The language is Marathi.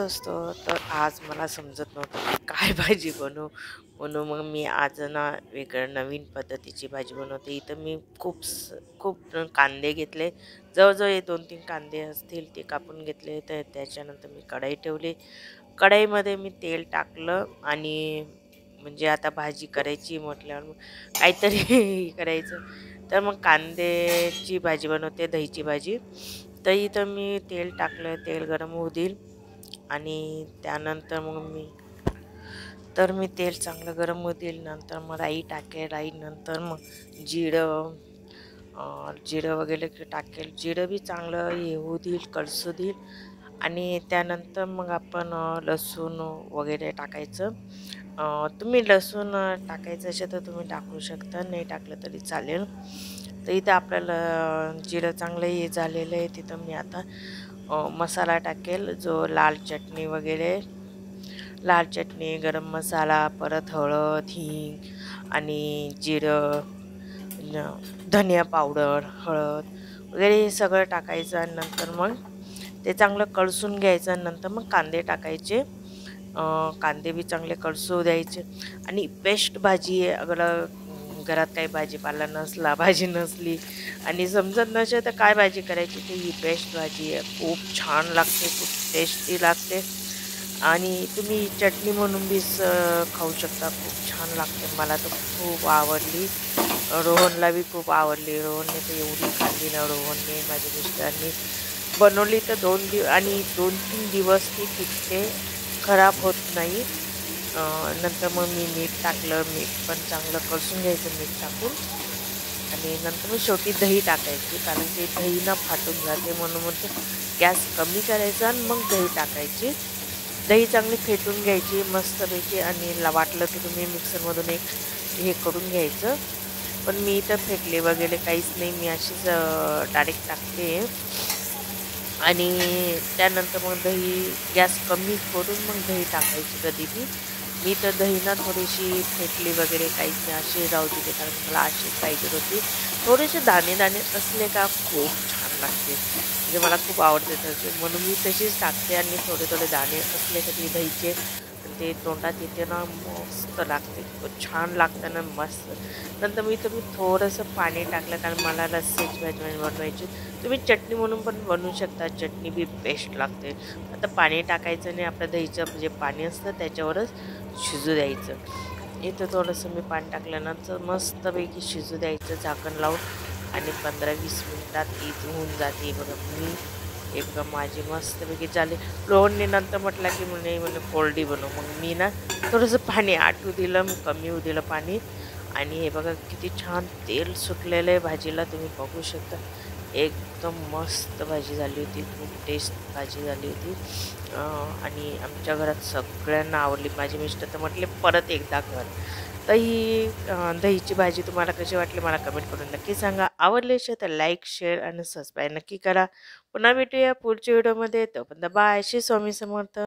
कसं असतं, तर आज मला समजत नव्हतं की काय भाजी बनवू. म्हणून मग मी आज ना वेगळं नवीन पद्धतीची भाजी बनवते. इथं मी खूप कांदे घेतले. जवळजवळ हे 2-3 कांदे असतील ते कापून घेतले. तर त्याच्यानंतर मी कढई ठेवली. कढईमध्ये मी तेल टाकलं आणि म्हणजे आता भाजी करायची म्हटल्यावर मग काहीतरी हे करायचं. तर मग कांद्याची भाजी बनवते, दहीची भाजी. तर इथं मी तेल टाकलं, तेल गरम होऊ देईल आणि त्यानंतर मग मी तेल चांगलं गरम होऊ देईल. नंतर मग राई टाकेल. राई नंतर मग जिरं जिरं वगैरे टाकेल. जिरं बी चांगलं हे होऊ देईल, कळसू देईल आणि त्यानंतर मग आपण लसूण वगैरे टाकायचं. तुम्ही लसूण टाकायचं असेल तर तुम्ही टाकू शकता, नाही टाकलं तरी चालेल. तर इथं आपल्याला जिरं चांगलं हे झालेलं आहे. तिथं मी आता मसाला टाकेल, जो लाल चटणी वगैरे, लाल चटणी, गरम मसाला, परत हळद, हिंग आणि जिरं, न धनिया पावडर, हळद वगैरे हे सगळं टाकायचं आणि नंतर मग ते चांगलं कळसून घ्यायचं आणि नंतर मग कांदे टाकायचे. कांदे बी चांगले कळसू द्यायचे आणि बेस्ट भाजी आहे. अगर घरात काही भाजीपाला नसला, भाजी नसली आणि समजत नसेल तर काय भाजी करायची, तर ही बेस्ट भाजी आहे. खूप छान लागते, खूप टेस्टी लागते आणि तुम्ही चटणी म्हणून बी खाऊ शकता. खूप छान लागते. मला तर खूप आवडली. रोहनला बी खूप आवडली. रोहनने तर एवढी खाल्ली ना, रोहनने, माझ्या मिस्टरांनी बनवली तर 2-3 दिवस ती टिकते, खराब होत नाही. नंतर मग मी मीठ टाकलं. मीठ पण चांगलं कळसून घ्यायचं मीठ टाकून आणि नंतर मग शेवटी दही टाकायची, कारण ते दही ना फाटून जाते. म्हणून मग गॅस कमी करायचा आणि मग दही टाकायची. दही चांगली फेटून घ्यायची मस्तपैकी आणि वाटलं तर तुम्ही मिक्सरमधून एक हे करून घ्यायचं. पण मी इथं फेटले वगैरे काहीच नाही. मी अशीच डायरेक्ट टाकते आणि त्यानंतर मग दही गॅस कमी करून मग दही टाकायची कधी बी. मी तर दही ना थोडीशी फेटली वगैरे काहीच नाही, अशी राहू दिली, कारण मला अशीच पाहिजे होती. थोडेसे दाणे दाणे असले का खूप छान लागते. म्हणजे मला खूप आवडते तसे, म्हणून मी तशीच टाकते आणि थोडे थोडे दाणे असले कधी दहीचे आणि ते तोंडात येते ना, मस्त लागते. खूप छान लागतं ना, मस्त. नंतर मी थोडंसं पाणी टाकलं, कारण मला रस्स्याची भाजी बनवायची. तुम्ही चटणी म्हणून पण बनवू शकता. चटणी बी बेस्ट लागते. आता पाणी टाकायचं नाही, आपलं दहीचं जे पाणी असतं त्याच्यावरच शिजू द्यायचं. इथं थोडंसं मी पाणी टाकल्यानंतर मस्तपैकी शिजू द्यायचं झाकण लावून आणि 15-20 मिनिटात ती होऊन जाते. बघा मी हे बघा माझी मस्तपैकी झाली. रोहनने नंतर म्हटलं की म्हणे कोरडी बनव. मग मी ना थोडंसं पाणी आटू दिलं, मग कमी होऊ दिलं पाणी आणि हे बघा किती छान तेल सुटलेलं आहे भाजीला, तुम्ही बघू शकता. एकदम मस्त भाजी झाली होती. खूप टेस्ट भाजी झाली होती आणि आमच्या घरात सगळ्यांना आवडली. माझे मिस्टर तर म्हटले परत एकदा कर. तर ही दहीची भाजी तुम्हाला कशी वाटली मला कमेंट करून नक्की सांगा. आवडली असेल तर लाईक, शेअर आणि सबस्क्राईब नक्की करा. पुन्हा भेटूया पुढच्या व्हिडिओमध्ये. तोपर्यंत बाय. श्री स्वामी समर्थ.